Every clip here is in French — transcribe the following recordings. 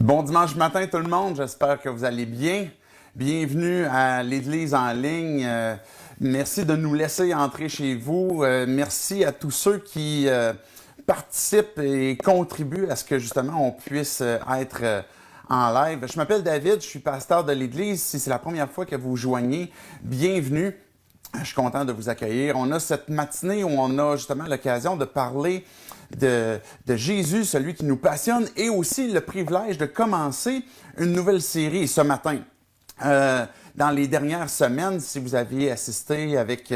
Bon dimanche matin tout le monde, j'espère que vous allez bien. Bienvenue à l'Église en ligne. Merci de nous laisser entrer chez vous. Merci à tous ceux qui participent et contribuent à ce que justement on puisse être en live. Je m'appelle David, je suis pasteur de l'Église. Si c'est la première fois que vous joignez, bienvenue. Je suis content de vous accueillir. On a cette matinée où on a justement l'occasion de parler de Jésus, celui qui nous passionne, et aussi le privilège de commencer une nouvelle série ce matin. Dans les dernières semaines, si vous aviez assisté avec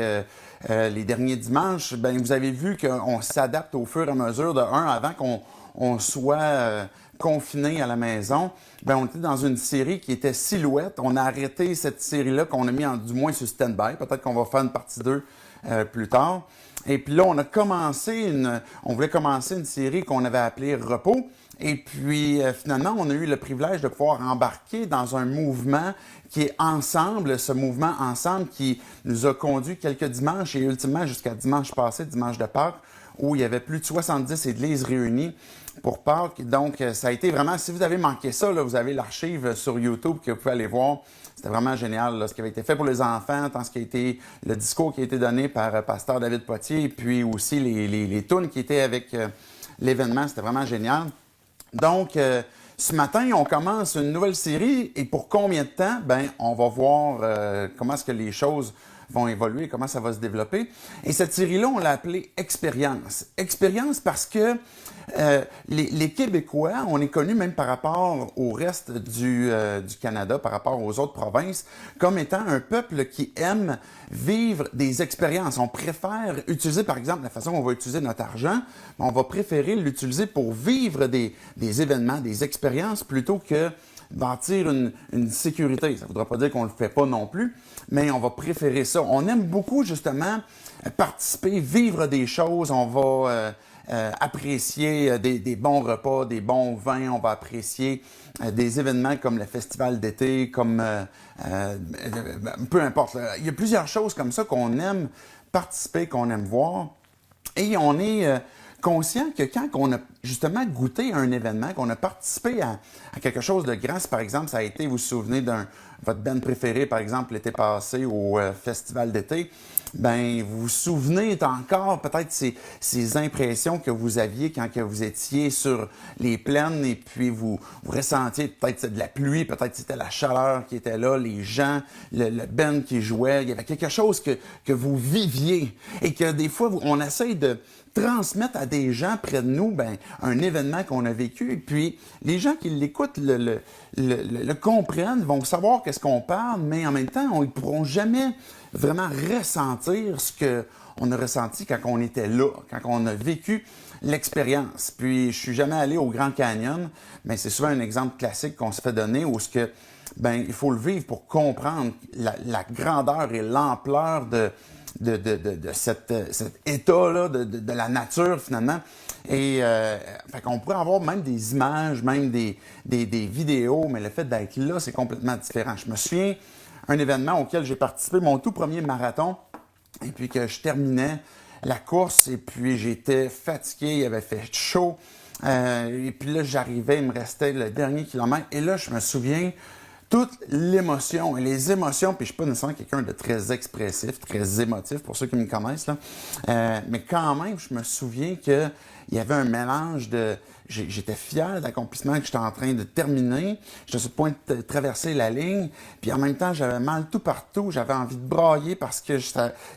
les derniers dimanches, ben vous avez vu qu'on s'adapte au fur et à mesure avant qu'on soit confiné à la maison. Ben, on était dans une série qui était Silhouette. On a arrêté cette série-là qu'on a mis du moins sur stand-by. Peut-être qu'on va faire une partie 2 plus tard. Et puis là, on voulait commencer une série qu'on avait appelée Repos. Et puis, finalement, on a eu le privilège de pouvoir embarquer dans un mouvement qui est Ensemble, ce mouvement Ensemble qui nous a conduit quelques dimanches et ultimement jusqu'à dimanche passé, dimanche de Pâques, où il y avait plus de 70 églises réunies pour Pâques. Donc, ça a été vraiment, si vous avez manqué ça, là, vous avez l'archive sur YouTube que vous pouvez aller voir. C'était vraiment génial, là, ce qui avait été fait pour les enfants, tant ce qui a été le discours qui a été donné par pasteur David Potier, et puis aussi les tunes qui étaient avec l'événement. C'était vraiment génial. Donc, ce matin, on commence une nouvelle série, et pour combien de temps? Ben, on va voir comment est-ce que les choses vont évoluer, comment ça va se développer. Et cette série-là, on l'a appelée Expérience. Expérience parce que les Québécois, on est connus même par rapport au reste du Canada, par rapport aux autres provinces, comme étant un peuple qui aime vivre des expériences. On préfère utiliser, par exemple, la façon dont on va utiliser notre argent, on va préférer l'utiliser pour vivre des événements, des expériences, plutôt que bâtir une sécurité. Ça ne voudra pas dire qu'on ne le fait pas non plus, mais on va préférer ça. On aime beaucoup, justement, participer, vivre des choses. On va apprécier des bons repas, des bons vins. On va apprécier des événements comme le festival d'été, comme peu importe. Il y a plusieurs choses comme ça qu'on aime participer, qu'on aime voir. Et on est conscient que quand on a justement goûté à un événement, qu'on a participé à quelque chose de grand, si par exemple ça a été, vous vous souvenez votre band préféré, par exemple l'été passé au festival d'été, ben vous vous souvenez encore peut-être ces impressions que vous aviez quand que vous étiez sur les plaines et puis vous ressentiez peut-être de la pluie, peut-être c'était la chaleur qui était là, les gens, le band qui jouait, il y avait quelque chose que vous viviez et que des fois on essaye de transmettre à des gens près de nous un événement qu'on a vécu. Et puis, les gens qui l'écoutent le comprennent, vont savoir qu'est-ce qu'on parle, mais en même temps, ils ne pourront jamais vraiment ressentir ce qu'on a ressenti quand on était là, quand on a vécu l'expérience. Puis, je suis jamais allé au Grand Canyon, mais c'est souvent un exemple classique qu'on se fait donner où il faut le vivre pour comprendre la grandeur et l'ampleur de cet état-là de la nature, finalement. Et fait qu'on pourrait avoir même des images, même des vidéos, mais le fait d'être là, c'est complètement différent. Je me souviens un événement auquel j'ai participé, mon tout premier marathon, et puis que je terminais la course, et puis j'étais fatigué, il avait fait chaud, et puis là, j'arrivais, il me restait le dernier kilomètre, et là, je me souviens toute l'émotion et les émotions, puis je ne suis pas nécessairement quelqu'un de très expressif, très émotif, pour ceux qui me connaissent, là. Mais quand même, je me souviens qu'il y avait un mélange de... J'étais fier de l'accomplissement que j'étais en train de terminer. J'étais sur le point de traverser la ligne, puis en même temps, j'avais mal tout partout. J'avais envie de brailler parce que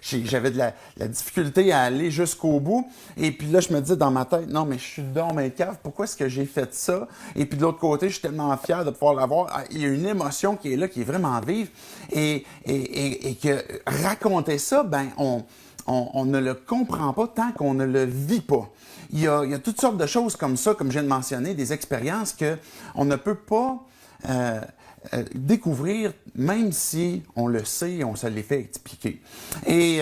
j'avais de la difficulté à aller jusqu'au bout. Et puis là, je me dis dans ma tête, non, mais je suis dans mes caves, pourquoi est-ce que j'ai fait ça? Et puis de l'autre côté, je suis tellement fier de pouvoir l'avoir. Il y a une émotion qui est là, qui est vraiment vive. Et que raconter ça, on ne le comprend pas tant qu'on ne le vit pas. Il y a toutes sortes de choses comme ça, comme je viens de mentionner, des expériences qu'on ne peut pas découvrir, même si on le sait, on se les fait expliquer. Et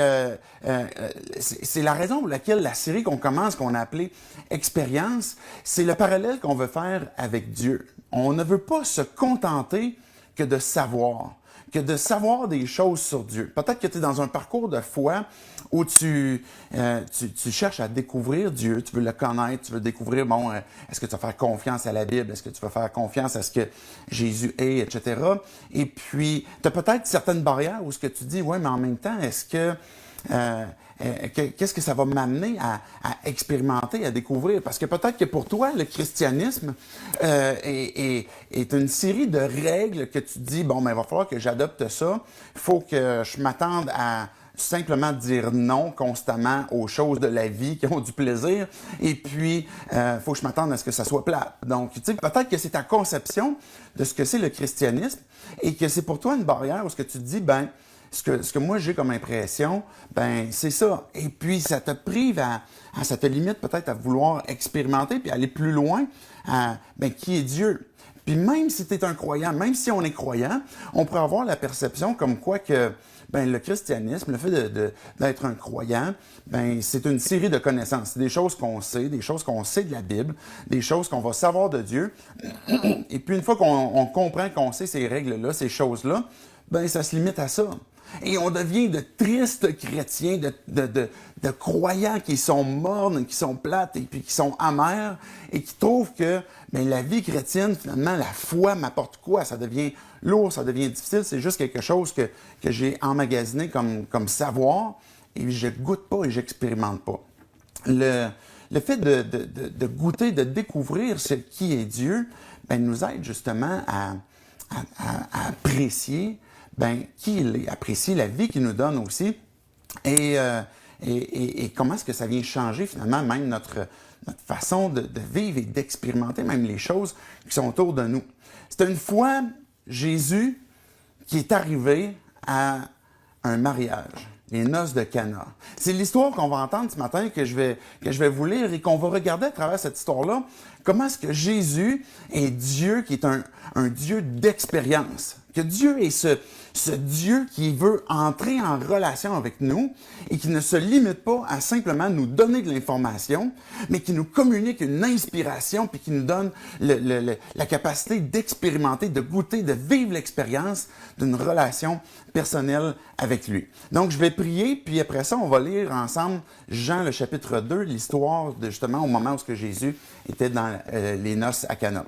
c'est la raison pour laquelle la série qu'on commence, qu'on a appelée Expérience, c'est le parallèle qu'on veut faire avec Dieu. On ne veut pas se contenter que de savoir, que de savoir des choses sur Dieu. Peut-être que tu es dans un parcours de foi où tu cherches à découvrir Dieu, tu veux le connaître, tu veux découvrir, est-ce que tu vas faire confiance à la Bible, est-ce que tu vas faire confiance à ce que Jésus est, etc. Et puis, tu as peut-être certaines barrières où ce que tu dis, ouais, mais en même temps, est-ce que qu'est-ce que ça va m'amener à expérimenter, à découvrir? Parce que peut-être que pour toi, le christianisme est une série de règles que tu dis, il va falloir que j'adopte ça. Il faut que je m'attende à simplement dire non constamment aux choses de la vie qui ont du plaisir. Et puis, il faut que je m'attende à ce que ça soit plate. Donc, tu sais, peut-être que c'est ta conception de ce que c'est le christianisme et que c'est pour toi une barrière où ce que tu te dis, ce que moi j'ai comme impression, c'est ça. Et puis, ça te prive ça te limite peut-être à vouloir expérimenter puis aller plus loin à, qui est Dieu. Puis même si tu es un croyant, même si on est croyant, on pourrait avoir la perception comme quoi que le christianisme, le fait d'être un croyant, c'est une série de connaissances. C'est des choses qu'on sait, des choses qu'on sait de la Bible, des choses qu'on va savoir de Dieu. Et puis une fois qu'on comprend, qu'on sait ces règles-là, ces choses-là, ça se limite à ça. Et on devient de tristes chrétiens, de croyants qui sont mornes, qui sont plates et puis qui sont amers et qui trouvent que la vie chrétienne, finalement, la foi m'apporte quoi? Ça devient lourd, ça devient difficile, c'est juste quelque chose que j'ai emmagasiné comme savoir et je goûte pas et j'expérimente pas. Le fait de goûter, de découvrir ce qui est Dieu, nous aide justement à apprécier qui il est, apprécier la vie qu'il nous donne aussi et comment est-ce que ça vient changer finalement même notre façon de vivre et d'expérimenter même les choses qui sont autour de nous. C'était une fois Jésus qui est arrivé à un mariage, les noces de Cana. C'est l'histoire qu'on va entendre ce matin, que je vais vous lire et qu'on va regarder à travers cette histoire-là, comment est-ce que Jésus est Dieu qui est un Dieu d'expérience. Que Dieu est ce Dieu qui veut entrer en relation avec nous et qui ne se limite pas à simplement nous donner de l'information, mais qui nous communique une inspiration puis qui nous donne la capacité d'expérimenter, de goûter, de vivre l'expérience d'une relation personnelle avec lui. Donc, je vais prier, puis après ça, on va lire ensemble Jean, le chapitre 2, l'histoire de justement au moment où ce que Jésus était dans les noces à Cana.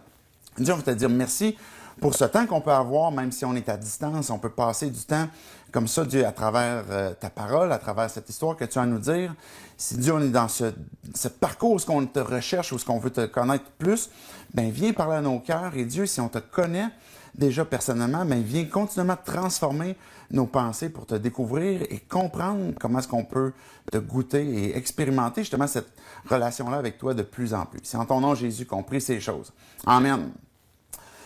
Dieu, on va te dire merci pour ce temps qu'on peut avoir, même si on est à distance, on peut passer du temps comme ça, Dieu, à travers ta parole, à travers cette histoire que tu as à nous dire. Si Dieu, on est dans ce parcours où ce qu'on te recherche, où ce qu'on veut te connaître plus, viens parler à nos cœurs. Et Dieu, si on te connaît déjà personnellement, viens continuellement transformer nos pensées pour te découvrir et comprendre comment est-ce qu'on peut te goûter et expérimenter justement cette relation-là avec toi de plus en plus. C'est en ton nom, Jésus, qu'on prie ces choses. Amen.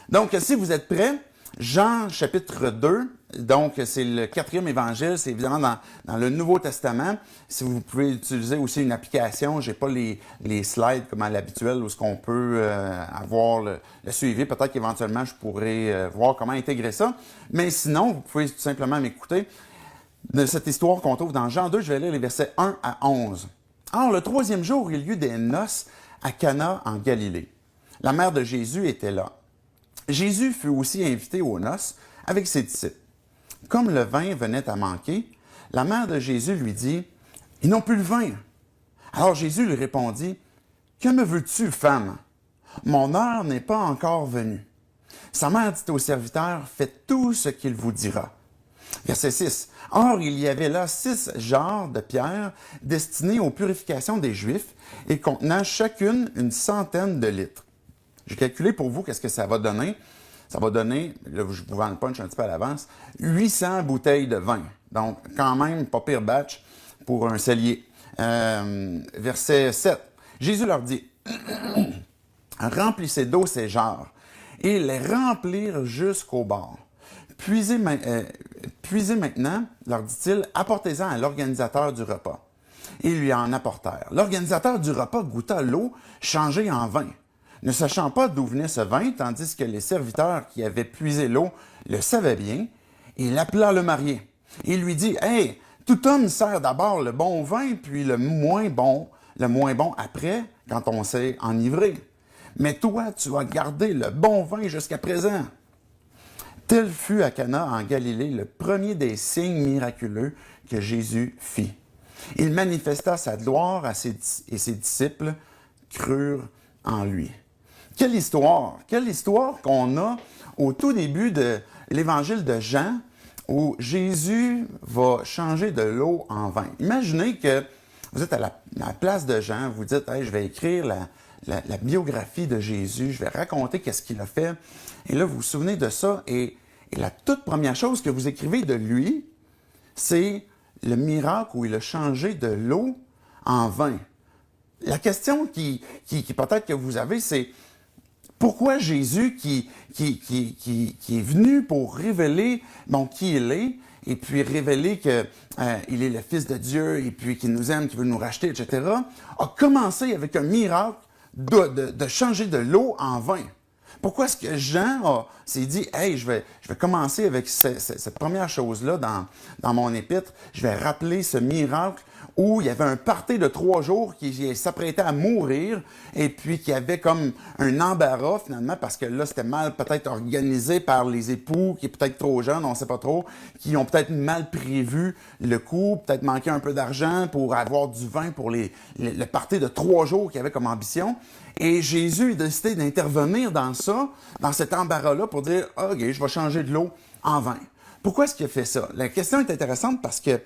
Donc, si vous êtes prêts, Jean chapitre 2, donc c'est le 4e évangile, c'est évidemment dans le Nouveau Testament. Si vous pouvez utiliser aussi une application, j'ai pas les slides comme à l'habituel où ce qu'on peut avoir le suivi. Peut-être qu'éventuellement, je pourrais voir comment intégrer ça. Mais sinon, vous pouvez tout simplement m'écouter de cette histoire qu'on trouve dans Jean 2. Je vais lire les versets 1 à 11. Or, le 3e jour, il y eut des noces à Cana en Galilée. La mère de Jésus était là. Jésus fut aussi invité aux noces avec ses disciples. Comme le vin venait à manquer, la mère de Jésus lui dit, « Ils n'ont plus le vin. » Alors Jésus lui répondit, « Que me veux-tu, femme? Mon heure n'est pas encore venue. » Sa mère dit au serviteur, « Faites tout ce qu'il vous dira. » Verset 6. Or, il y avait là 6 jarres de pierre destinées aux purifications des Juifs et contenant chacune une 100aine de litres. J'ai calculé pour vous qu'est-ce que ça va donner. Ça va donner, là, je vous vends le punch un petit peu à l'avance, 800 bouteilles de vin. Donc, quand même, pas pire batch pour un cellier. Verset 7. Jésus leur dit, « Remplissez d'eau ces jarres et les remplirent jusqu'au bord. Puisez maintenant, leur dit-il, apportez-en à l'organisateur du repas. » Ils lui en apportèrent. L'organisateur du repas goûta l'eau changée en vin. Ne sachant pas d'où venait ce vin, tandis que les serviteurs qui avaient puisé l'eau le savaient bien, il appela le marié. Il lui dit, « Hey, tout homme sert d'abord le bon vin, puis le moins bon après, quand on s'est enivré. Mais toi, tu as gardé le bon vin jusqu'à présent. » Tel fut à Cana en Galilée le premier des signes miraculeux que Jésus fit. Il manifesta sa gloire et ses disciples crurent en lui. Quelle histoire! Quelle histoire qu'on a au tout début de l'évangile de Jean, où Jésus va changer de l'eau en vin. Imaginez que vous êtes à la place de Jean, vous dites hey, « je vais écrire la biographie de Jésus, je vais raconter qu'est-ce qu'il a fait. » Et là, vous vous souvenez de ça, et la toute première chose que vous écrivez de lui, c'est le miracle où il a changé de l'eau en vin. La question qui peut-être que vous avez, c'est pourquoi Jésus qui est venu pour révéler qui il est, et puis révéler qu'il est le Fils de Dieu, et puis qu'il nous aime, qu'il veut nous racheter, etc., a commencé avec un miracle de changer de l'eau en vin. Pourquoi est-ce que Jean s'est dit « Hey, je vais commencer avec cette première chose-là dans mon épître, je vais rappeler ce miracle où il y avait un party de 3 jours qui s'apprêtait à mourir et puis qui avait comme un embarras finalement parce que là, c'était mal peut-être organisé par les époux qui est peut-être trop jeunes, on ne sait pas trop, qui ont peut-être mal prévu le coup, peut-être manqué un peu d'argent pour avoir du vin pour le party de 3 jours qu'il avait comme ambition. Et Jésus a décidé d'intervenir dans ça, dans cet embarras-là, pour dire « OK, je vais changer de l'eau en vin. » Pourquoi est-ce qu'il a fait ça? La question est intéressante parce que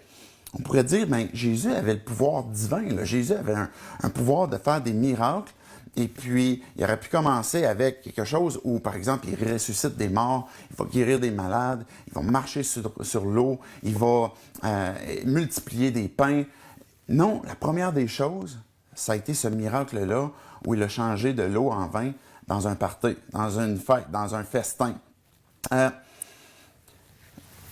on pourrait dire, Jésus avait le pouvoir divin. Là. Jésus avait un pouvoir de faire des miracles. Et puis, il aurait pu commencer avec quelque chose où, par exemple, il ressuscite des morts, il va guérir des malades, il va marcher sur l'eau, il va multiplier des pains. Non, la première des choses, ça a été ce miracle-là où il a changé de l'eau en vin dans un party, dans une fête, dans un festin.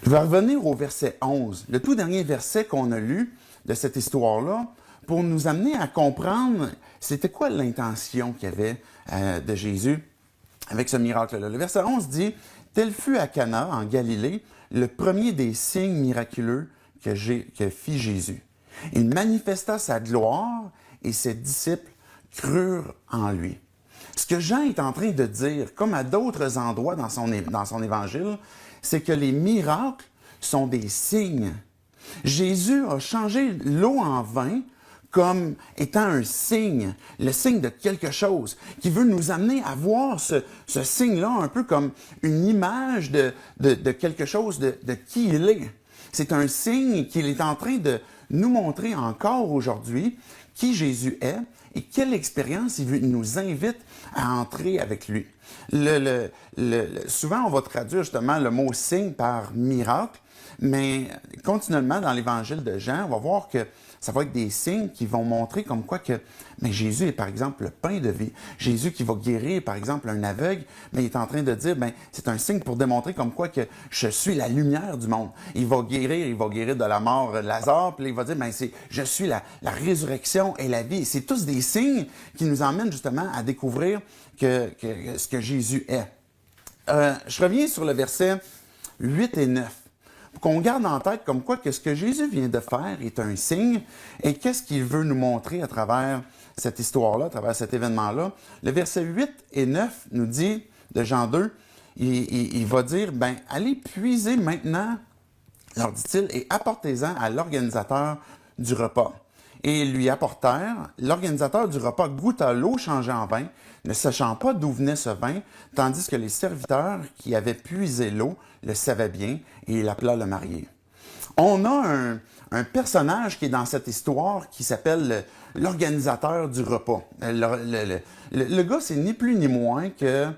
Je vais revenir au verset 11, le tout dernier verset qu'on a lu de cette histoire-là, pour nous amener à comprendre c'était quoi l'intention qu'il y avait de Jésus avec ce miracle-là. Le verset 11 dit « Tel fut à Cana, en Galilée, le premier des signes miraculeux que fit Jésus. Il manifesta sa gloire et ses disciples crurent en lui. » Ce que Jean est en train de dire, comme à d'autres endroits dans son évangile, c'est que les miracles sont des signes. Jésus a changé l'eau en vin comme étant un signe, le signe de quelque chose, qui veut nous amener à voir ce signe-là un peu comme une image de quelque chose, de qui il est. C'est un signe qu'il est en train de nous montrer encore aujourd'hui qui Jésus est et quelle expérience il nous invite à entrer avec lui. Souvent, on va traduire justement le mot « signe » par « miracle », mais continuellement dans l'Évangile de Jean, on va voir que ça va être des signes qui vont montrer comme quoi que Jésus est par exemple le pain de vie. Jésus qui va guérir par exemple un aveugle, mais il est en train de dire, c'est un signe pour démontrer comme quoi que je suis la lumière du monde. Il va guérir de la mort Lazare, puis il va dire, je suis la résurrection et la vie. C'est tous des signes qui nous emmènent justement à découvrir ce que Jésus est. Je reviens sur le verset 8 et 9. Pour qu'on garde en tête comme quoi que ce que Jésus vient de faire est un signe et qu'est-ce qu'il veut nous montrer à travers cette histoire-là, à travers cet événement-là. Le verset 8 et 9 nous dit, de Jean 2, il va dire, allez puiser maintenant, leur dit-il, et apportez-en à l'organisateur du repas. Et ils lui apportèrent. L'organisateur du repas goûta l'eau changée en vin, ne sachant pas d'où venait ce vin, tandis que les serviteurs qui avaient puisé l'eau le savaient bien, et il appela le marié. On a un personnage qui est dans cette histoire qui s'appelle l'organisateur du repas. Le gars, c'est ni plus ni moins que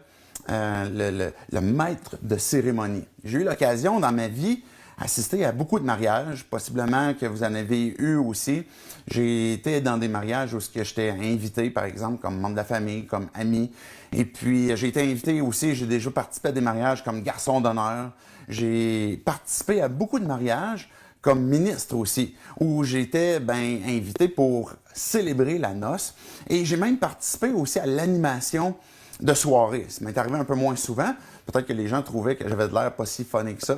le maître de cérémonie. J'ai eu l'occasion dans ma vie assisté à beaucoup de mariages, possiblement que vous en avez eu aussi. J'ai été dans des mariages où j'étais invité, par exemple, comme membre de la famille, comme ami. Et puis, j'ai été invité aussi, j'ai déjà participé à des mariages comme garçon d'honneur. J'ai participé à beaucoup de mariages comme ministre aussi, où j'étais invité pour célébrer la noce. Et j'ai même participé aussi à l'animation de soirée. Ça m'est arrivé un peu moins souvent. Peut-être que les gens trouvaient que j'avais de l'air pas si funny que ça.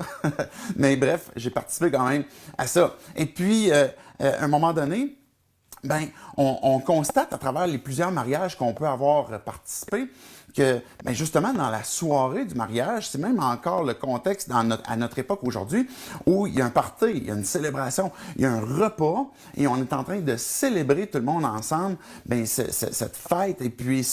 Mais bref, j'ai participé quand même à ça. Et puis, à un moment donné, on constate à travers les plusieurs mariages qu'on peut avoir participé que, ben justement, dans la soirée du mariage, c'est même encore le contexte à notre époque aujourd'hui, où il y a un party, il y a une célébration, il y a un repas, et on est en train de célébrer tout le monde ensemble, ben cette fête, et puis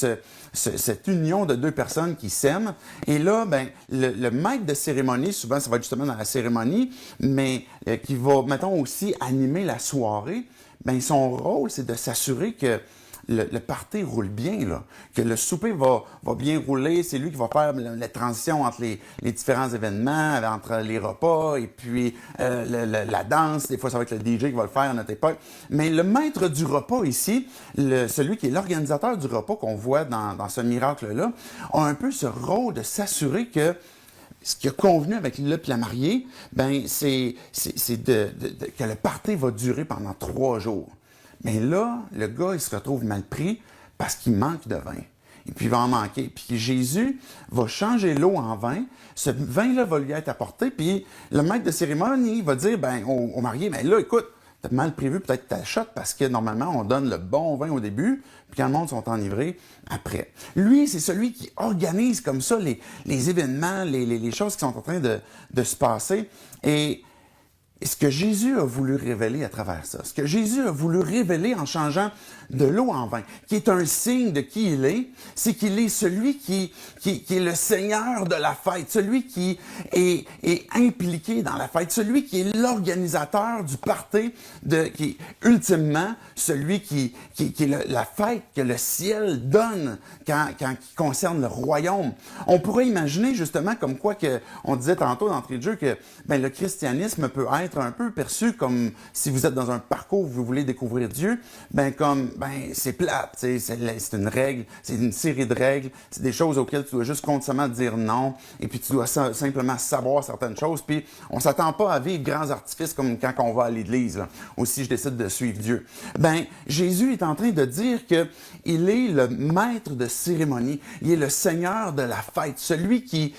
cette union de deux personnes qui s'aiment. Et là, ben le maître de cérémonie, souvent ça va être justement dans la cérémonie, mais qui va, mettons, aussi animer la soirée, ben son rôle, c'est de s'assurer que le party roule bien, là, que le souper va bien rouler. C'est lui qui va faire la transition entre les différents événements, entre les repas et puis la danse. Des fois, ça va être le DJ qui va le faire à notre époque. Mais le maître du repas ici, celui qui est l'organisateur du repas qu'on voit dans ce miracle-là, a un peu ce rôle de s'assurer que ce qui a convenu avec le et la mariée, ben c'est que le party va durer pendant 3 jours. Mais là, le gars, il se retrouve mal pris parce qu'il manque de vin. Et puis, il va en manquer. Puis Jésus va changer l'eau en vin. Ce vin-là va lui être apporté. Puis le maître de cérémonie va dire ben, au marié, mais là, écoute, t'as mal prévu peut-être ta shot parce que normalement, on donne le bon vin au début, puis quand le monde sont enivrés, après. Lui, c'est celui qui organise comme ça les événements, les choses qui sont en train de se passer. Et ce que Jésus a voulu révéler à travers ça, ce que Jésus a voulu révéler en changeant de l'eau en vin, qui est un signe de qui il est, c'est qu'il est celui qui est le Seigneur de la fête, celui qui est impliqué dans la fête, celui qui est l'organisateur du party, qui est ultimement celui qui est la fête que le ciel donne quand il concerne le royaume. On pourrait imaginer justement comme quoi que on disait tantôt d'entrée de jeu que ben, le christianisme peut être un peu perçu comme si vous êtes dans un parcours où vous voulez découvrir Dieu, ben comme ben c'est plate, c'est une règle, c'est une série de règles, c'est des choses auxquelles tu dois juste constamment dire non, et puis tu dois simplement savoir certaines choses, puis on s'attend pas à vivre grands artifices comme quand on va à l'église, là, ou si je décide de suivre Dieu. Ben Jésus est en train de dire que il est le maître de cérémonie, il est le Seigneur de la fête, celui qui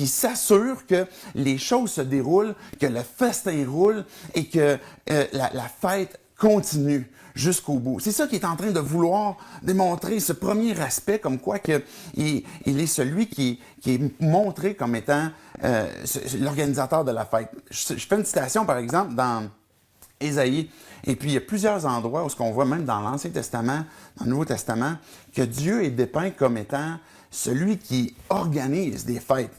s'assure que les choses se déroulent, que le festin roule et que la fête continue jusqu'au bout. C'est ça qu'il est en train de vouloir démontrer, ce premier aspect, comme quoi que il est celui qui est montré comme étant l'organisateur de la fête. Je fais une citation, par exemple, dans Ésaïe, et puis il y a plusieurs endroits où ce qu'on voit même dans l'Ancien Testament, dans le Nouveau Testament, que Dieu est dépeint comme étant celui qui organise des fêtes.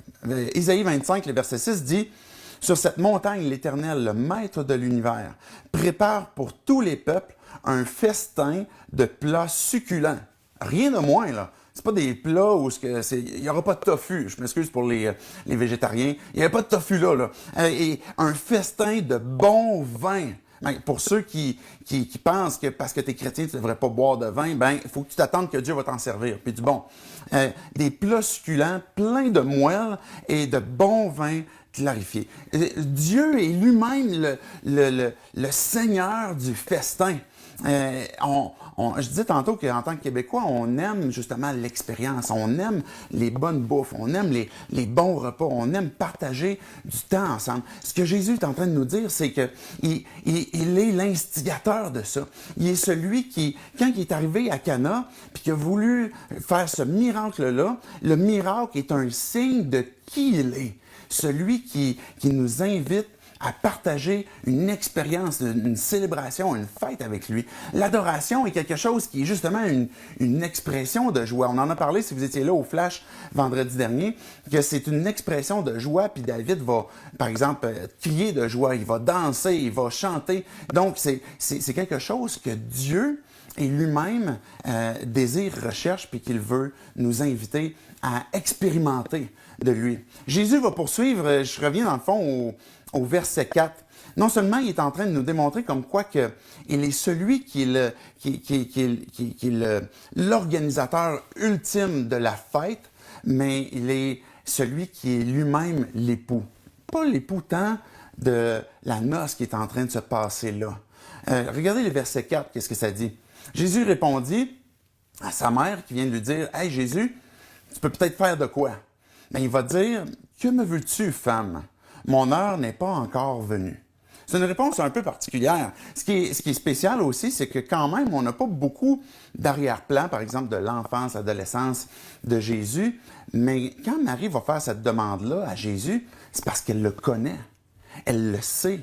Ésaïe 25, le verset 6 dit « Sur cette montagne, l'Éternel, le maître de l'univers, prépare pour tous les peuples un festin de plats succulents. » Rien de moins, là. C'est pas des plats où il n'y aura pas de tofu. Je m'excuse pour les végétariens. Il n'y a pas de tofu là. Et un festin de bon vin. Ben, pour ceux qui pensent que parce que tu es chrétien, tu ne devrais pas boire de vin, ben il faut que tu t'attendes que Dieu va t'en servir. Puis du bon. Des plats succulents, pleins de moelle et de bon vin clarifié. Dieu est lui-même le Seigneur du festin. Je disais tantôt qu'en tant que Québécois, on aime justement l'expérience, on aime les bonnes bouffes, on aime les bons repas, on aime partager du temps ensemble. Ce que Jésus est en train de nous dire, c'est qu'il est l'instigateur de ça. Il est celui qui, quand il est arrivé à Cana, puis qu'il a voulu faire ce miracle-là, le miracle est un signe de qui il est. Celui qui nous invite à partager une expérience, une célébration, une fête avec lui. L'adoration est quelque chose qui est justement une expression de joie. On en a parlé, si vous étiez là au Flash vendredi dernier, que c'est une expression de joie, puis David va, par exemple, crier de joie, il va danser, il va chanter. Donc, c'est quelque chose que Dieu et lui-même désire, recherche, puis qu'il veut nous inviter à expérimenter de lui. Jésus va poursuivre, je reviens dans le fond au verset 4. Non seulement il est en train de nous démontrer comme quoi que il est celui qui est l'organisateur ultime de la fête, mais il est celui qui est lui-même l'époux. Pas l'époux tant de la noce qui est en train de se passer là. Regardez le verset 4, qu'est-ce que ça dit? Jésus répondit à sa mère qui vient de lui dire « Hey Jésus, tu peux peut-être faire de quoi? » Mais il va dire « Que me veux-tu, femme? Mon heure n'est pas encore venue. » C'est une réponse un peu particulière. Ce qui est spécial aussi, c'est que quand même, on n'a pas beaucoup d'arrière-plan, par exemple, de l'enfance, l'adolescence de Jésus. Mais quand Marie va faire cette demande-là à Jésus, c'est parce qu'elle le connaît. Elle le sait.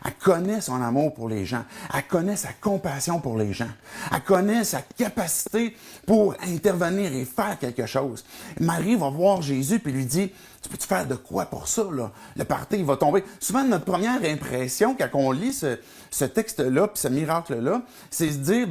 Elle connaît son amour pour les gens. Elle connaît sa compassion pour les gens. Elle connaît sa capacité pour intervenir et faire quelque chose. Marie va voir Jésus et lui dit, « Tu peux-tu faire de quoi pour ça, là? Le party, il va tomber. » Souvent, notre première impression, quand on lit ce texte-là, puis ce miracle-là, c'est se dire,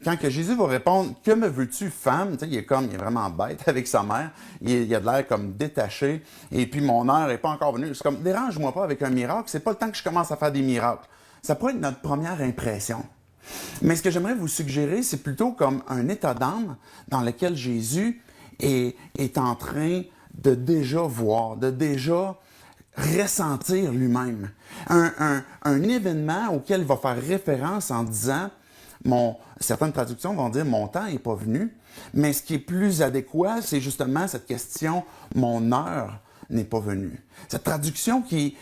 quand que Jésus va répondre, « Que me veux-tu, femme? » Tu sais, il est vraiment bête avec sa mère. Il a de l'air comme détaché. Et puis, mon heure n'est pas encore venue. C'est comme, dérange-moi pas avec un miracle. C'est pas le temps que je commence à faire des miracles. Ça pourrait être notre première impression. Mais ce que j'aimerais vous suggérer, c'est plutôt comme un état d'âme dans lequel Jésus est en train de déjà voir, de déjà ressentir lui-même. Un événement auquel il va faire référence en disant, certaines traductions vont dire « mon temps n'est pas venu », mais ce qui est plus adéquat, c'est justement cette question « mon heure n'est pas venue ». Cette traduction qui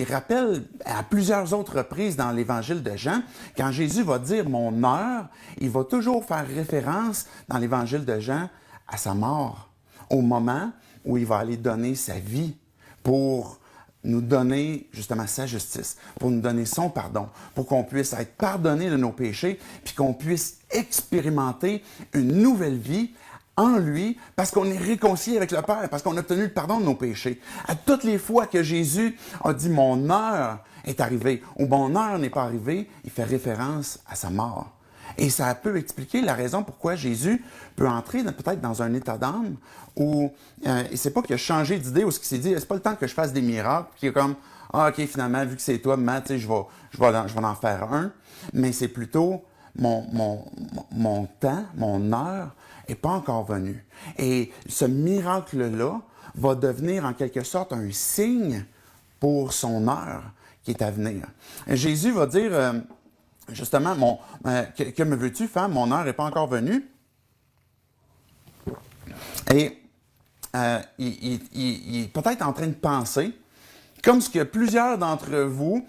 rappelle à plusieurs autres reprises dans l'Évangile de Jean, quand Jésus va dire « mon heure », il va toujours faire référence dans l'Évangile de Jean à sa mort, au moment où il va aller donner sa vie pour nous donner justement sa justice, pour nous donner son pardon, pour qu'on puisse être pardonné de nos péchés, puis qu'on puisse expérimenter une nouvelle vie en lui, parce qu'on est réconcilié avec le Père, parce qu'on a obtenu le pardon de nos péchés. À toutes les fois que Jésus a dit « mon heure est arrivée » ou « mon heure n'est pas arrivée », il fait référence à sa mort. Et ça peut expliquer la raison pourquoi Jésus peut entrer peut-être dans un état d'âme où c'est pas qu'il a changé d'idée ou ce qu'il s'est dit, c'est pas le temps que je fasse des miracles, puis qu'il est comme, ah ok, finalement, vu que c'est toi, Matt, je vais en faire un, mais c'est plutôt mon temps, mon heure est pas encore venu. Et ce miracle-là va devenir en quelque sorte un signe pour son heure qui est à venir. Jésus va dire... justement, que me veux-tu, femme? Mon heure n'est pas encore venue. Et il est peut-être en train de penser, comme ce que plusieurs d'entre vous,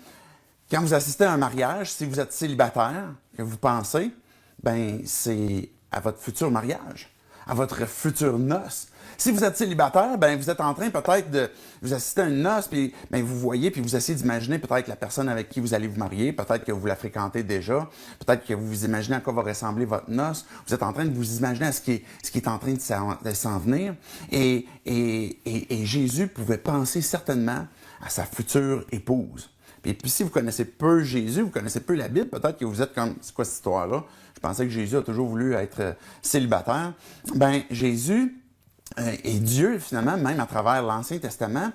quand vous assistez à un mariage, si vous êtes célibataire, que vous pensez, c'est à votre futur mariage, à votre future noce. Si vous êtes célibataire, vous êtes en train peut-être de vous assister à une noce, puis vous voyez, puis vous essayez d'imaginer peut-être la personne avec qui vous allez vous marier, peut-être que vous la fréquentez déjà, peut-être que vous vous imaginez à quoi va ressembler votre noce. Vous êtes en train de vous imaginer à ce qui est en train de s'en venir. Et Jésus pouvait penser certainement à sa future épouse. Puis si vous connaissez peu Jésus, vous connaissez peu la Bible, peut-être que vous êtes comme, c'est quoi cette histoire-là? Je pensais que Jésus a toujours voulu être célibataire. Jésus... et Dieu, finalement, même à travers l'Ancien Testament,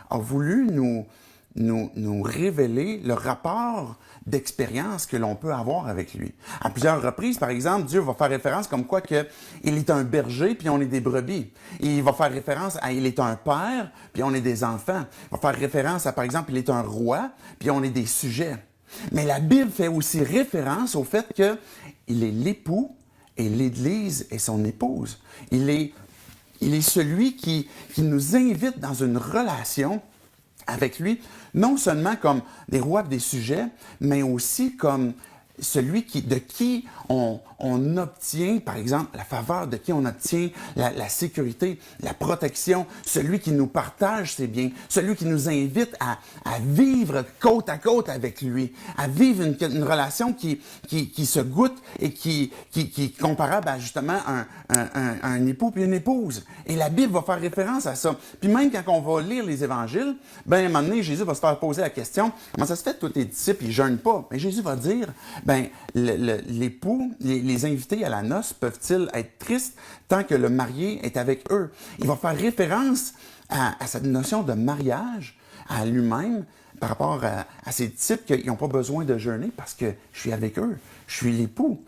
a voulu nous révéler le rapport d'expérience que l'on peut avoir avec lui. À plusieurs reprises, par exemple, Dieu va faire référence comme quoi que il est un berger, puis on est des brebis. Et il va faire référence à il est un père, puis on est des enfants. Il va faire référence à, par exemple, il est un roi, puis on est des sujets. Mais la Bible fait aussi référence au fait qu'il est l'époux et l'Église est son épouse. Il est celui qui nous invite dans une relation avec lui, non seulement comme des rois et des sujets, mais aussi comme celui de qui on obtient, par exemple, la faveur, de qui on obtient la sécurité, la protection, celui qui nous partage ses biens, celui qui nous invite à vivre côte à côte avec lui, à vivre une relation qui se goûte et qui est comparable à justement un époux puis une épouse. Et la Bible va faire référence à ça. Puis même quand on va lire les évangiles, à un moment donné, Jésus va se faire poser la question, comment ça se fait que tous tes disciples, ils jeûnent pas? Mais Jésus va dire, l'époux, les invités à la noce peuvent-ils être tristes tant que le marié est avec eux? Il va faire référence à cette notion de mariage à lui-même par rapport à ces disciples qui n'ont pas besoin de jeûner parce que je suis avec eux, je suis l'époux.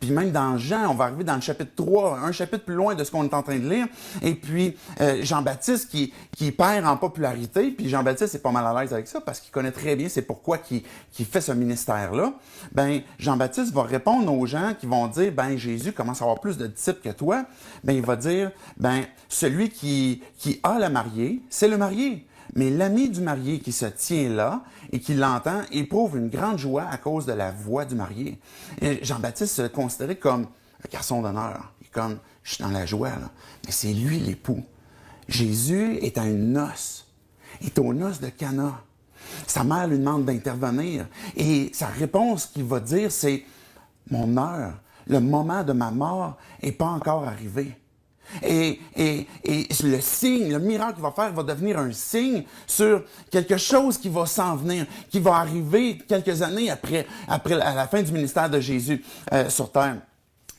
Puis même dans Jean, on va arriver dans le chapitre 3, un chapitre plus loin de ce qu'on est en train de lire, et puis Jean-Baptiste qui perd en popularité, puis Jean-Baptiste est pas mal à l'aise avec ça parce qu'il connaît très bien c'est pourquoi qu'il fait ce ministère-là. Jean-Baptiste va répondre aux gens qui vont dire, Jésus commence à avoir plus de disciples que toi. Il va dire, celui qui a la mariée, c'est le marié. Mais l'ami du marié qui se tient là et qui l'entend éprouve une grande joie à cause de la voix du marié. Et Jean-Baptiste se considérait comme un garçon d'honneur. Il est comme, je suis dans la joie, là. Mais c'est lui l'époux. Jésus est à une noce. Il est aux noces de Cana. Sa mère lui demande d'intervenir. Et sa réponse qu'il va dire, c'est « Mon heure, le moment de ma mort n'est pas encore arrivé. » Et le signe, le miracle qu'il va faire va devenir un signe sur quelque chose qui va s'en venir, qui va arriver quelques années après à la fin du ministère de Jésus sur terre.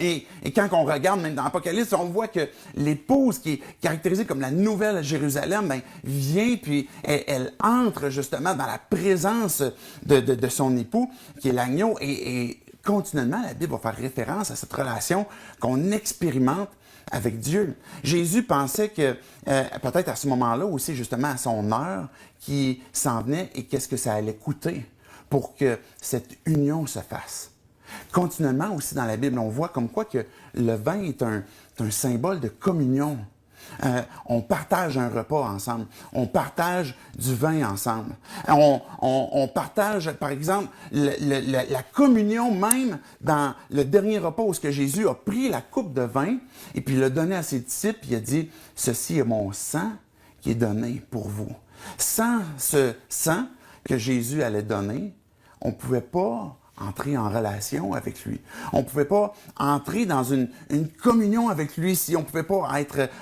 Et quand on regarde même dans l'Apocalypse, on voit que l'épouse qui est caractérisée comme la nouvelle Jérusalem, ben, vient puis elle entre justement dans la présence de son époux, qui est l'agneau, et continuellement, la Bible va faire référence à cette relation qu'on expérimente avec Dieu. Jésus pensait que, peut-être à ce moment-là aussi, justement, à son heure qui s'en venait et qu'est-ce que ça allait coûter pour que cette union se fasse. Continuellement aussi dans la Bible, on voit comme quoi que le vin est un symbole de communion. On partage un repas ensemble. On partage du vin ensemble. On partage, par exemple, la communion même dans le dernier repas où Jésus a pris la coupe de vin et puis l'a donné à ses disciples. Il a dit, « Ceci est mon sang qui est donné pour vous. » Sans ce sang que Jésus allait donner, on ne pouvait pas entrer en relation avec lui. On ne pouvait pas entrer dans une communion avec lui si on ne pouvait pas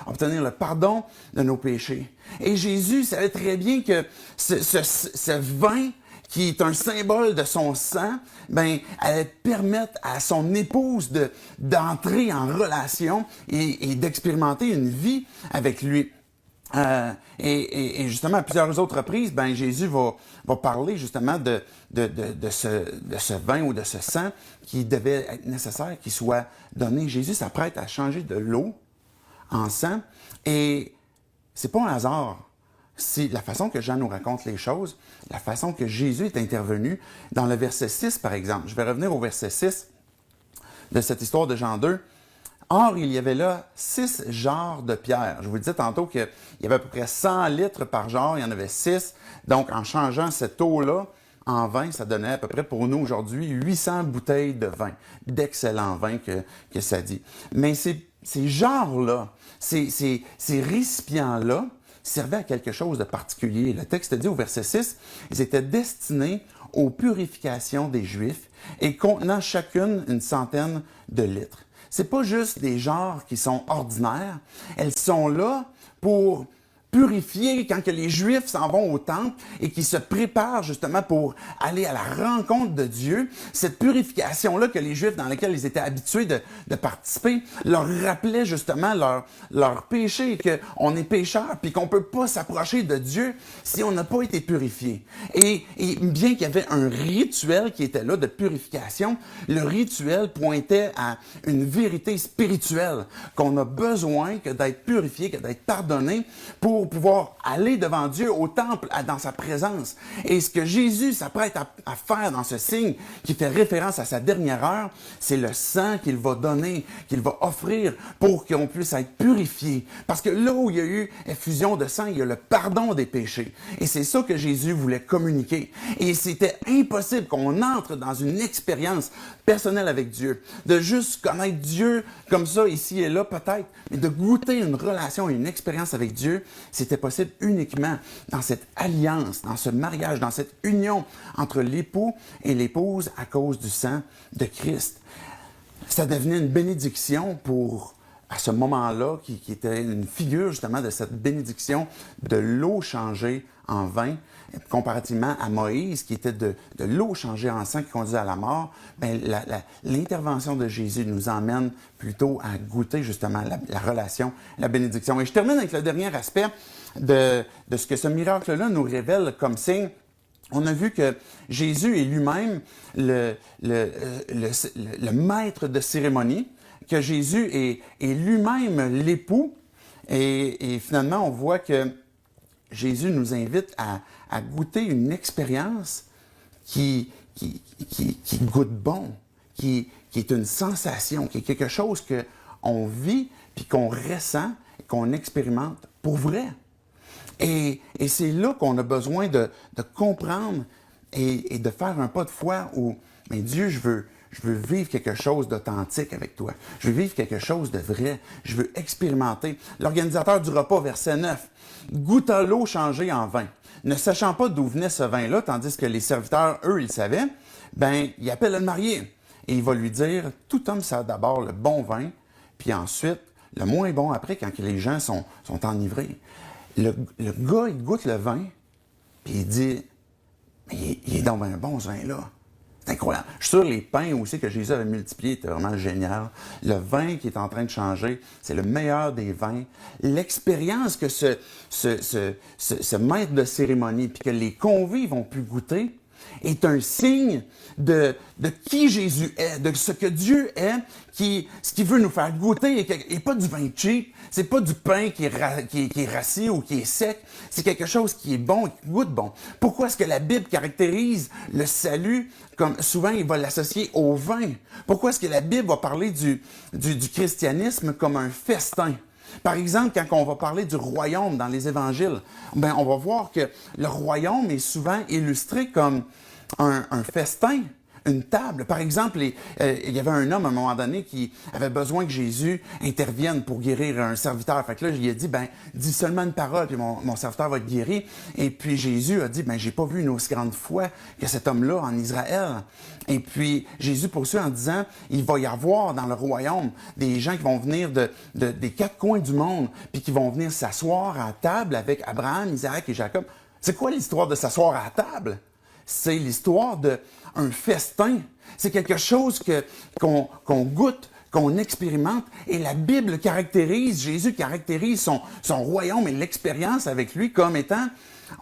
obtenir le pardon de nos péchés. Et Jésus savait très bien que ce vin, qui est un symbole de son sang, ben, allait permettre à son épouse d'entrer en relation et d'expérimenter une vie avec lui. Et justement, à plusieurs autres reprises, ben, Jésus va parler justement de ce vin ou de ce sang qui devait être nécessaire qu'il soit donné. Jésus s'apprête à changer de l'eau en sang. Et c'est pas un hasard. C'est la façon que Jean nous raconte les choses, la façon que Jésus est intervenu. Dans le verset 6, par exemple, je vais revenir au verset 6 de cette histoire de Jean 2. Or, il y avait là 6 jarres de pierre. Je vous disais tantôt qu'il y avait à peu près 100 litres par jarre, il y en avait 6. Donc, en changeant cette eau-là en vin, ça donnait à peu près pour nous aujourd'hui 800 bouteilles de vin, d'excellent vin que ça dit. Mais ces jarres-là, ces récipients-là, servaient à quelque chose de particulier. Le texte dit au verset 6, ils étaient destinés aux purifications des Juifs et contenant chacune une centaine de litres. C'est pas juste des jarres qui sont ordinaires. Elles sont là pour purifier quand que les Juifs s'en vont au temple et qui se préparent justement pour aller à la rencontre de Dieu. Cette purification-là que les Juifs, dans laquelle ils étaient habitués de participer, leur rappelait justement leur péché, qu'on est pécheur puis qu'on peut pas s'approcher de Dieu si on n'a pas été purifié. Et bien qu'il y avait un rituel qui était là de purification, le rituel pointait à une vérité spirituelle, qu'on a besoin que d'être purifié, que d'être pardonné pour pouvoir aller devant Dieu au temple, dans sa présence. Et ce que Jésus s'apprête à faire dans ce signe qui fait référence à sa dernière heure, c'est le sang qu'il va donner, qu'il va offrir pour qu'on puisse être purifié. Parce que là où il y a eu effusion de sang, il y a le pardon des péchés. Et c'est ça que Jésus voulait communiquer. Et c'était impossible qu'on entre dans une expérience personnelle avec Dieu, de juste connaître Dieu comme ça, ici et là peut-être, mais de goûter une relation, une expérience avec Dieu, c'était possible uniquement dans cette alliance, dans ce mariage, dans cette union entre l'époux et l'épouse à cause du sang de Christ. Ça devenait une bénédiction à ce moment-là, qui était une figure justement de cette bénédiction de l'eau changée en vin, comparativement à Moïse, qui était de l'eau changée en sang qui conduisait à la mort. Bien, l'intervention de Jésus nous emmène plutôt à goûter justement la relation, la bénédiction. Et je termine avec le dernier aspect de ce que ce miracle-là nous révèle comme signe. On a vu que Jésus est lui-même le maître de cérémonie, que Jésus est lui-même l'époux. Et finalement, on voit que Jésus nous invite à goûter une expérience qui goûte bon, qui est une sensation, qui est quelque chose qu'on vit, puis qu'on ressent, et qu'on expérimente pour vrai. Et c'est là qu'on a besoin de comprendre et de faire un pas de foi où, mais Dieu, je veux vivre quelque chose d'authentique avec toi. Je veux vivre quelque chose de vrai. Je veux expérimenter. L'organisateur du repas, verset 9, goûta l'eau changée en vin. Ne sachant pas d'où venait ce vin-là, tandis que les serviteurs, eux, ils savaient, ben, il appelle le marié. Et il va lui dire, tout homme sert d'abord le bon vin, puis ensuite, le moins bon après, quand les gens sont enivrés. Le gars, il goûte le vin, puis il dit, mais il est donc un bon ce vin-là. C'est incroyable. Je suis sûr les pains aussi que Jésus avait multipliés étaient vraiment génial. Le vin qui est en train de changer, c'est le meilleur des vins. L'expérience que ce maître de cérémonie, puis que les convives ont pu goûter, est un signe de qui Jésus est, de ce que Dieu est, ce qu'il veut nous faire goûter, et pas du vin cheap, c'est pas du pain qui est rassis ou qui est sec, c'est quelque chose qui est bon et qui goûte bon. Pourquoi est-ce que la Bible caractérise le salut comme souvent il va l'associer au vin? Pourquoi est-ce que la Bible va parler du christianisme comme un festin? Par exemple, quand on va parler du royaume dans les évangiles, ben, on va voir que le royaume est souvent illustré comme un festin, une table. Par exemple, il y avait un homme à un moment donné qui avait besoin que Jésus intervienne pour guérir un serviteur. Fait que là, il a dit, ben, dis seulement une parole, puis mon serviteur va être guéri. Et puis Jésus a dit, ben, j'ai pas vu une aussi grande foi que cet homme-là en Israël. Et puis Jésus poursuit en disant, il va y avoir dans le royaume des gens qui vont venir des quatre coins du monde, puis qui vont venir s'asseoir à table avec Abraham, Isaac et Jacob. C'est quoi l'histoire de s'asseoir à table? C'est l'histoire d'un festin. C'est quelque chose qu'on goûte, qu'on expérimente. Et la Bible caractérise, Jésus caractérise son royaume et l'expérience avec lui comme étant,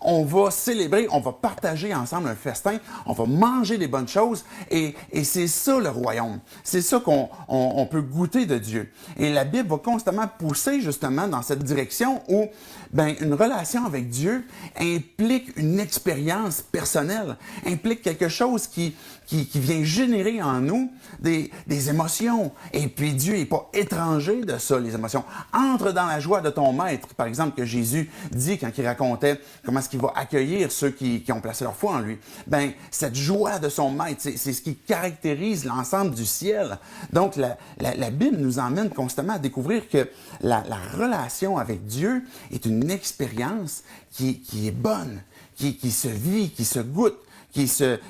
on va célébrer, on va partager ensemble un festin, on va manger des bonnes choses. Et c'est ça le royaume. C'est ça qu'on peut goûter de Dieu. Et la Bible va constamment pousser justement dans cette direction où ben, une relation avec Dieu implique une expérience personnelle, implique quelque chose qui vient générer en nous des émotions. Et puis Dieu n'est pas étranger de ça, les émotions. Entre dans la joie de ton maître, par exemple, que Jésus dit quand il racontait comment est-ce qu'il va accueillir ceux qui ont placé leur foi en lui. Ben, cette joie de son maître, c'est ce qui caractérise l'ensemble du ciel. Donc, la Bible nous emmène constamment à découvrir que la relation avec Dieu est une expérience qui est bonne, qui se vit, qui se goûte.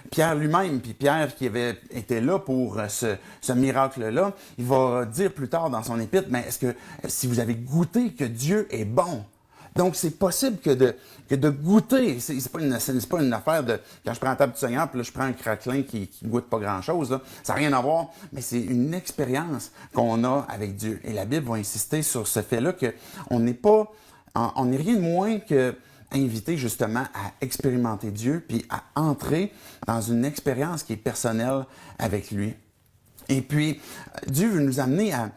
Pierre lui-même, puis Pierre qui avait été là pour ce miracle-là, il va dire plus tard dans son épître, mais est-ce que si vous avez goûté que Dieu est bon? Donc, c'est possible que de goûter, c'est pas une affaire de, quand je prends la table du Seigneur, puis là, je prends un craquelin qui goûte pas grand-chose, là. Ça n'a rien à voir, mais c'est une expérience qu'on a avec Dieu. Et la Bible va insister sur ce fait-là qu'on n'est pas, on n'est rien de moins que invité justement à expérimenter Dieu, puis à entrer dans une expérience qui est personnelle avec lui. Et puis, Dieu veut nous amener à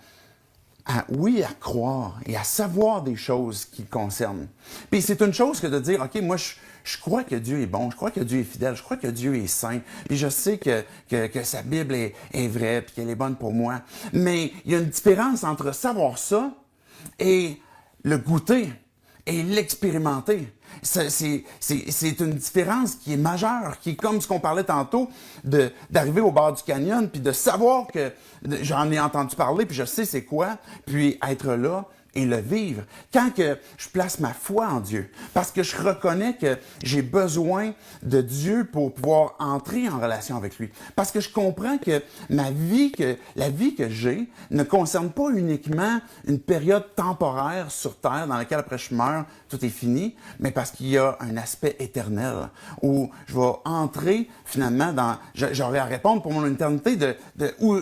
croire et à savoir des choses qui le concernent. Puis c'est une chose que de dire, OK, moi, je crois que Dieu est bon, je crois que Dieu est fidèle, je crois que Dieu est saint, puis je sais que sa Bible est vraie, puis qu'elle est bonne pour moi. Mais il y a une différence entre savoir ça et le goûter et l'expérimenter. C'est une différence qui est majeure, qui est comme ce qu'on parlait tantôt, d'arriver au bord du canyon, puis de savoir que j'en ai entendu parler, puis je sais c'est quoi, puis être là et le vivre. Quand que je place ma foi en Dieu, parce que je reconnais que j'ai besoin de Dieu pour pouvoir entrer en relation avec lui, parce que je comprends que la vie que j'ai ne concerne pas uniquement une période temporaire sur Terre dans laquelle après je meurs, tout est fini, mais parce qu'il y a un aspect éternel où je vais entrer finalement j'aurai à répondre pour mon éternité de où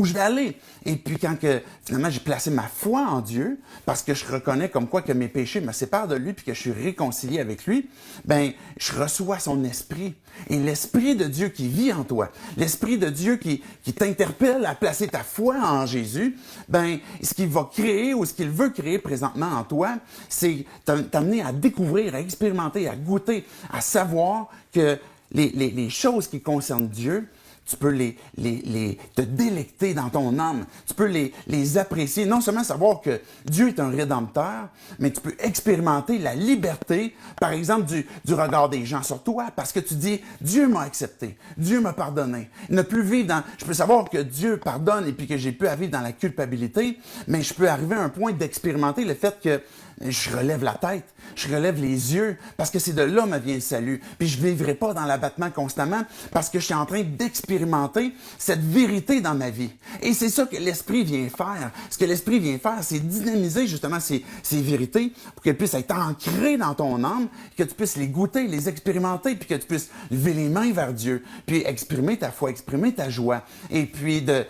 je vais aller. Et puis quand que finalement j'ai placé ma foi en Dieu, parce que je reconnais comme quoi que mes péchés me séparent de lui puis que je suis réconcilié avec lui, ben je reçois son esprit. Et l'esprit de Dieu qui vit en toi, l'esprit de Dieu qui t'interpelle à placer ta foi en Jésus, ben ce qu'il va créer ou ce qu'il veut créer présentement en toi, c'est t'amener à découvrir, à expérimenter, à goûter, à savoir que les choses qui concernent Dieu, tu peux te délecter dans ton âme. Tu peux les apprécier. Non seulement savoir que Dieu est un rédempteur, mais tu peux expérimenter la liberté, par exemple, du regard des gens sur toi, parce que tu dis, Dieu m'a accepté, Dieu m'a pardonné. Ne plus vivre dans... Je peux savoir que Dieu pardonne et puis que j'ai pu vivre dans la culpabilité, mais je peux arriver à un point d'expérimenter le fait que je relève la tête, je relève les yeux, parce que c'est de là me vient le salut. Puis je ne vivrai pas dans l'abattement constamment, parce que je suis en train d'expérimenter cette vérité dans ma vie. Et c'est ça que l'Esprit vient faire. Ce que l'Esprit vient faire, c'est dynamiser justement ces vérités pour qu'elles puissent être ancrées dans ton âme, que tu puisses les goûter, les expérimenter, puis que tu puisses lever les mains vers Dieu, puis exprimer ta foi, exprimer ta joie, et puis de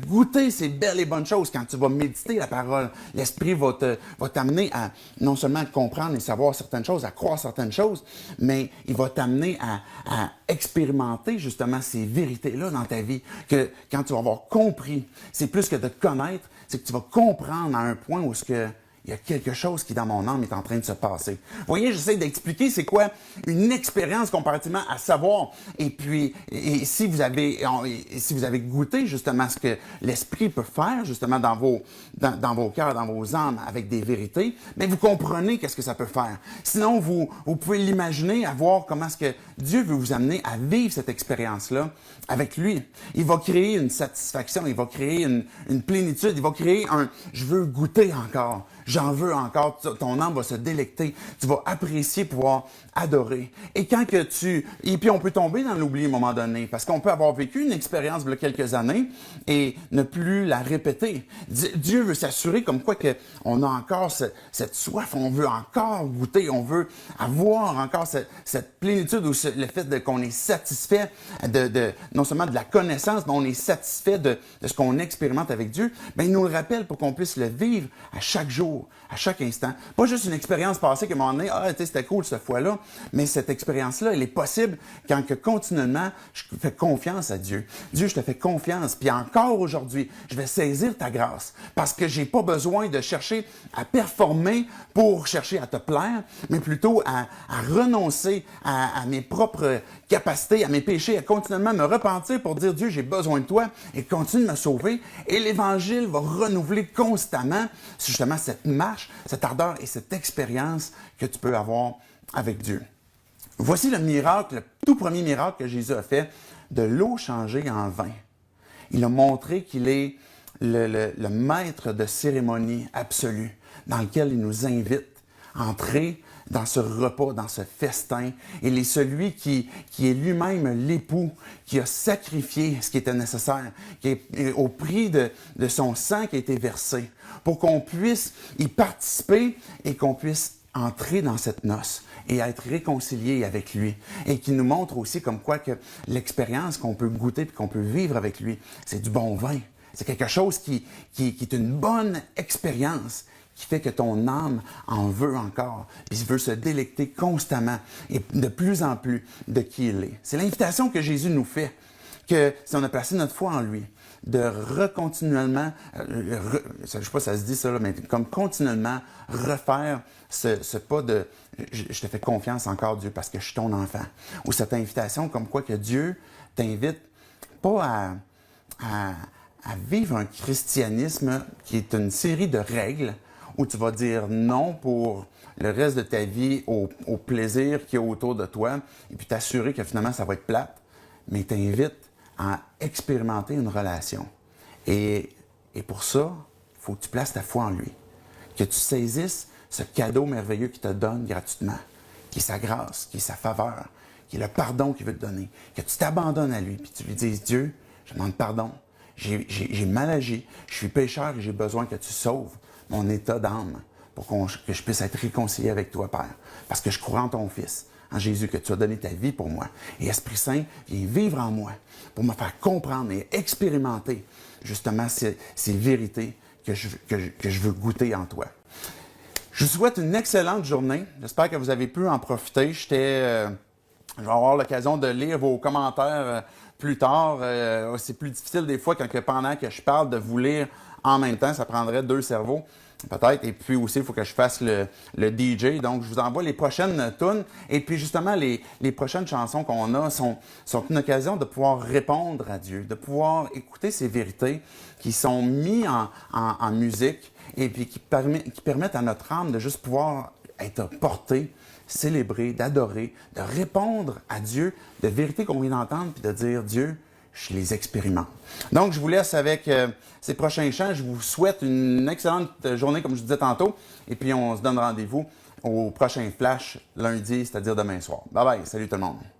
goûter ces belles et bonnes choses. Quand tu vas méditer la parole, l'Esprit va t'amener à non seulement comprendre et savoir certaines choses, à croire certaines choses, mais il va t'amener à expérimenter justement ces vérités-là dans ta vie, que quand tu vas avoir compris, c'est plus que de connaître, c'est que tu vas comprendre à un point où il y a quelque chose qui, dans mon âme, est en train de se passer. Vous voyez, j'essaie d'expliquer c'est quoi une expérience comparativement à savoir. Et puis, si vous avez goûté justement ce que l'Esprit peut faire justement dans vos cœurs, dans vos âmes, avec des vérités, bien, vous comprenez qu'est-ce que ça peut faire. Sinon, vous pouvez l'imaginer, à voir comment est-ce que Dieu veut vous amener à vivre cette expérience-là avec lui. Il va créer une satisfaction, il va créer une plénitude, il va créer je veux goûter encore. J'en veux encore, ton âme va se délecter, tu vas apprécier, pouvoir adorer. Et puis on peut tomber dans l'oubli à un moment donné, parce qu'on peut avoir vécu une expérience il y a quelques années et ne plus la répéter. Dieu veut s'assurer comme quoi qu'on a encore cette soif, on veut encore goûter, on veut avoir encore cette plénitude ou le fait qu'on est satisfait non seulement de la connaissance, mais on est satisfait de ce qu'on expérimente avec Dieu. Bien, il nous le rappelle pour qu'on puisse le vivre à chaque jour, à chaque instant. Pas juste une expérience passée qu'à un moment donné, c'était cool cette fois-là, mais cette expérience-là, elle est possible quand que continuellement, je fais confiance à Dieu. Dieu, je te fais confiance, puis encore aujourd'hui, je vais saisir ta grâce, parce que j'ai pas besoin de chercher à performer pour chercher à te plaire, mais plutôt à renoncer à mes propres capacités, à mes péchés, à continuellement me repentir pour dire, Dieu, j'ai besoin de toi, et continue de me sauver. Et l'Évangile va renouveler constamment, justement, cette marche, cette ardeur et cette expérience que tu peux avoir avec Dieu. Voici le miracle, le tout premier miracle que Jésus a fait, de l'eau changée en vin. Il a montré qu'il est le maître de cérémonie absolue, dans lequel il nous invite à entrer dans ce repas, dans ce festin. Il est celui qui est lui-même l'époux, qui a sacrifié ce qui était nécessaire, qui est au prix de son sang qui a été versé, pour qu'on puisse y participer et qu'on puisse entrer dans cette noce et être réconcilié avec lui. Et qui nous montre aussi comme quoi que l'expérience qu'on peut goûter et qu'on peut vivre avec lui, c'est du bon vin. C'est quelque chose qui est une bonne expérience, qui fait que ton âme en veut encore, puis il veut se délecter constamment et de plus en plus de qui il est. C'est l'invitation que Jésus nous fait, que si on a placé notre foi en lui, de recontinuellement, je ne sais pas si ça se dit ça, là, mais comme continuellement refaire ce pas de « je te fais confiance encore, Dieu, parce que je suis ton enfant ». Ou cette invitation comme quoi que Dieu t'invite pas à vivre un christianisme qui est une série de règles où tu vas dire non pour le reste de ta vie au plaisir qu'il y a autour de toi et puis t'assurer que finalement ça va être plate, mais t'invite à expérimenter une relation. Et pour ça, il faut que tu places ta foi en lui, que tu saisisses ce cadeau merveilleux qu'il te donne gratuitement, qui est sa grâce, qui est sa faveur, qui est le pardon qu'il veut te donner, que tu t'abandonnes à lui, puis tu lui dises, Dieu, je demande pardon, j'ai mal agi, je suis pécheur et j'ai besoin que tu sauves mon état d'âme pour que je puisse être réconcilié avec toi, Père, parce que je crois en ton Fils, en Jésus, que tu as donné ta vie pour moi. Et Esprit Saint, viens vivre en moi pour me faire comprendre et expérimenter justement ces vérités que je veux goûter en toi. Je vous souhaite une excellente journée. J'espère que vous avez pu en profiter. Je vais avoir l'occasion de lire vos commentaires plus tard. C'est plus difficile des fois pendant que je parle de vous lire en même temps. Ça prendrait deux cerveaux. peut-être. Et puis aussi, il faut que je fasse le DJ. Donc, je vous envoie les prochaines tunes. Et puis, justement, les prochaines chansons qu'on a sont une occasion de pouvoir répondre à Dieu, de pouvoir écouter ces vérités qui sont mises en musique et puis qui permettent à notre âme de juste pouvoir être portée, célébrer, d'adorer, de répondre à Dieu de vérités qu'on vient d'entendre puis de dire Dieu, je les expérimente. Donc, je vous laisse avec ces prochains chants. Je vous souhaite une excellente journée, comme je vous disais tantôt. Et puis, on se donne rendez-vous au prochain flash lundi, c'est-à-dire demain soir. Bye bye. Salut tout le monde.